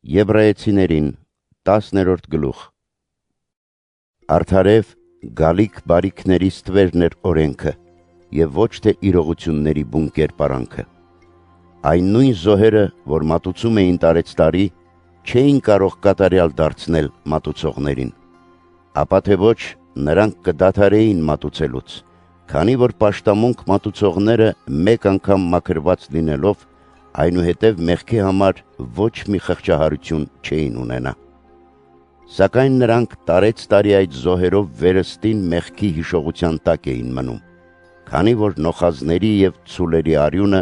Եբրայեցիներին 10-րդ գլուխ։ Արդարև գալիք բարիքների ստվերն էր օրենքը, և ոչ թե իրողությունների բուն կերպարանքը։ Այն նույն զոհերը, որ մատուցում էին տարեցտարի, չէին կարող կատարյալ դարձնել մատուցողներին։ Ապա թե ոչ, նրանք կդադարեին մատուցելուց, քանի որ պաշտամունք մատուցողները մեկ անգամ մաքրված լինելով, այնուհետև մեղքի համար ոչ մի խղճահարություն չէին ունենա։ Սակայն նրանք տարեցտարի այդ զոհերով վերստին մեղքի հիշողության տակ էին մնում, քանի որ նոխազների և ցուլերի արյունը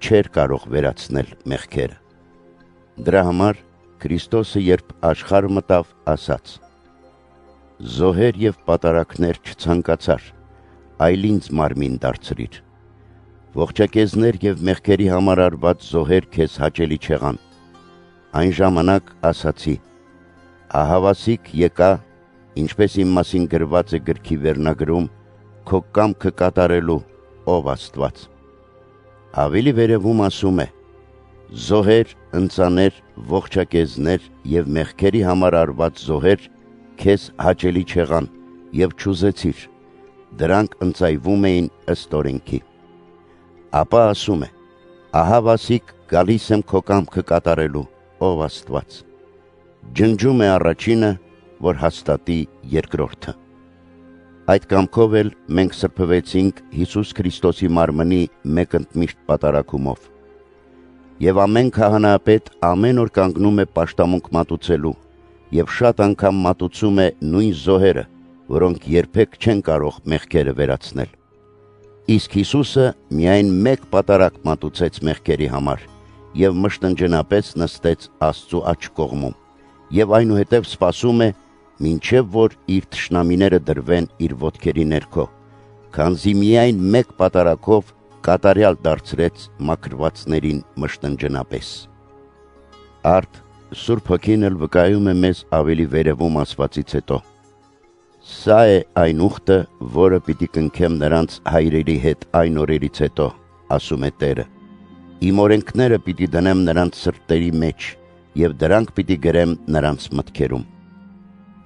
չէր կարող վերացնել մեղքերը։ Դրա համար Քրիստոսը, երբ աշխարհ մտավ, ասաց. «Զոհեր և պատարագներ չցանկացար, այլ ինձ մարմին դարձրիր։ Ողջակեզներ և մեղքերի համար արված զոհեր քեզ հաճելի չեղան։ Այն ժամանակ ասացի. ահավասիկ եկա, ինչպես իմ մասին գրված է գրքի վերնագրում, քո կամքը կատարելու, ով Աստված»։ Ավելի վերևում ասում է. «Զոհեր, ընծաներ, ողջակեզներ և մեղքերի համար արված զոհեր քեզ հաճելի չեղան և չուզեցիր, դրանք ընծայվում էին ըստ օրենքի»։ Ապա ասում է. «Ահավասիկ գալիս եմ քո կամքը կատարելու, ով Աստված»։ Ջնջում է առաջինը, որ հաստատի երկրորդը։ Այդ կամքով էլ մենք սրբվեցինք Հիսուս Քրիստոսի մարմնի մեկընդմիշտ պատարագումով։ Եվ ամեն քահանայապետ ամեն օր կանգնում է պաշտամունք մատուցելու և շատ անգամ մատուցում է նույն զոհերը, որոնք երբեք չեն կարող մեղքերը վերացնել։ Իսկ Հիսուսը միայն մեկ պատարագ մատուցեց մեղքերի համար և մշտնջենապես նստեց Աստծու աջ կողմում և այնուհետև սպասում է, մինչև որ իր թշնամիները դրվեն իր ոտքերի ներքո, քանզի միայն մեկ պատարագով կատարյալ դարձրեց մաքրվածներին մշտնջենապես։ Արդ Սուրբ Հոգին էլ վկայում է մեզ ավելի վերևում ասվածից հետո. «Սա է այն ուխտը, որը պիտի կնքեմ նրանց հայրերի հետ այն օրերից հետո, ասում է Տերը. իմ օրենքները պիտի դնեմ նրանց սրտերի մեջ և դրանք պիտի գրեմ նրանց մտքերում։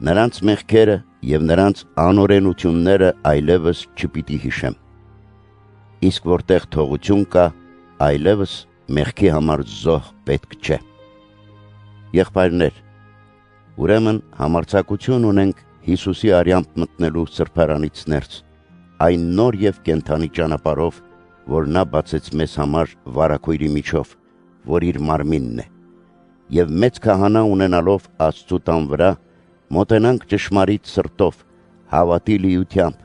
Նրանց մեղքերը և նրանց անօրենությունները այլևս չպիտի հիշեմ։ Իսկ որտեղ թողություն կա, այլևս մեղքի համար զոհ պետք չէ»։ Եղբայրներ, ուրեմն համարձակություն ունենք Հիսուսի արյամբ մտնելու սրբարանից ներս, այն նոր և կենդանի ճանապարհով, որ նա բացեց մեզ համար վարագույրի միջով, որ իր մարմինն է, և մեծ քահանա ունենալով Աստծու տան վրա, մոտենանք ճշմարիտ սրտով, հավատի լիությամբ,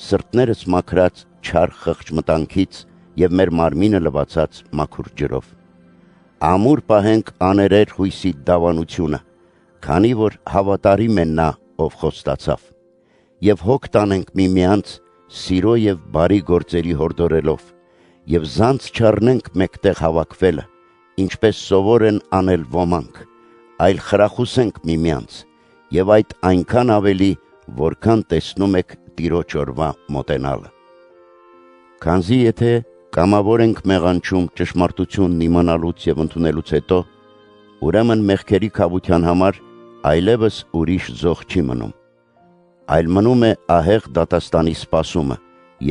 սրտներս մաքրած չար խղճմտանքից և մեր մարմինը լվացած մաքուր ջրով։ Ամուր պահենք աներեր հույսի դավանությունը, քանի որ հավատարիմ է նա, ով խոստացավ, և հոգ տանենք միմյանց սիրո և բարի գործերի հորդորելով, և զանց չառնենք մեկտեղ հավաքվելը, ինչպես սովոր են անել ոմանք, այլ խրախուսենք միմյանց, և այդ այնքան ավելի, որքան տեսնում եք Տիրոջ օրվա մոտենալը։ Քանզի եթե կամավոր ենք մեղանչում ճշմարտությունն իմանալուց և ընդունելուց հետո, ուրեմն մեղքերի քավության համար այլևս ուրիշ զոհ չի մնում, այլ մնում է ահեղ դատաստանի սպասումը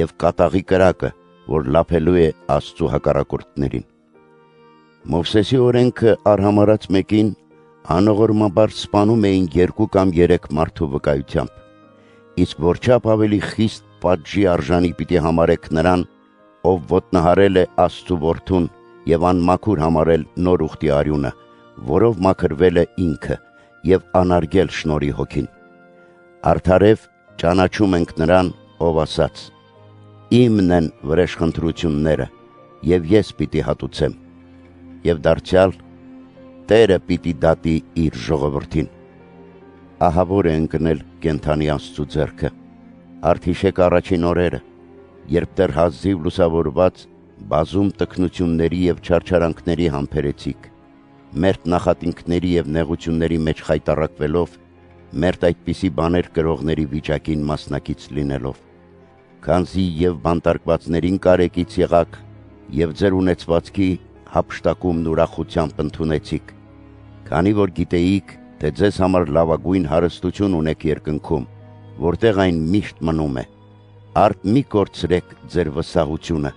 և կատաղի կրակը, որ լափելու է Աստծու հակառակորդներին։ Մովսեսի օրենքը արհամարհած մեկին անողորմաբար սպանում էին 2 կամ 3 մարդու վկայությամբ, իսկ որչափ ավելի խիստ պատժի արժանի պիտի համարեք նրան, ով ոտնահարել է Աստծու որդուն և անմաքուր համարել նոր ուխտի արյունը, որով մաքրվել է ինքը և անարգել շնորհի Հոգին։ Արդարև ճանաչում ենք նրան, ով ասաց. «Իմն են վրեժխնդրությունները, և ես պիտի հատուցեմ», և դարձյալ. «Տերը պիտի դատի իր ժողովրդին»։ Ահավոր է ընկնել կենդանի Աստծու ձեռքը։ Արդ հիշեք առաջին օրերը, երբ դեռ հազիվ լուսավորված բազում տքնությունների և չարչարանքների համբերեցիք, մերթ նախատինքների և նեղությունների մեջ խայտառակվելով, մերթ այդպիսի բաներ կրողների վիճակին մասնակից լինելով, քանզի և բանտարկվածներին կարեկից եղաք, և ձեր ունեցվածքի հափշտակումն ուրախությամբ ընդունեցիք, Քանի որ գիտեիք, թե ձեզ համար լավագույն հարստություն ունեք երկնքում, որտեղ այն միշտ մնում է, արդ մի կորցրեք ձեր վստահությունը,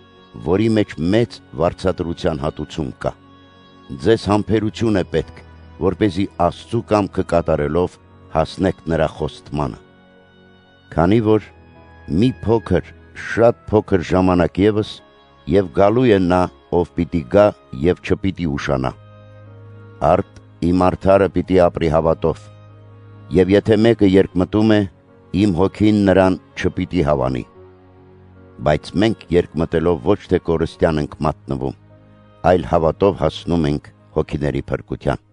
որի մեջ մեծ վարձատրության հատուցում կա։ Ձեզ համբերություն է պետք, որպեսզի Աստծու կամքը կատարելով հասնեք նրա խոստմանը։ Քանի որ մի փոքր, շատ փոքր ժամանակ ևս, եւ գալու է նա, ով պիտի գա եւ չպիտի ուշանա։ Արդ իմ արդարը պիտի ապրի հավատով, եւ եթե մեկը երկմտում է, իմ հոգին նրան չպիտի հավանի։ Բայց մենք երկմտելով ոչ թե կորստյան ենք մատնվում, այլ հավատով հասնում ենք հոգիների փրկության։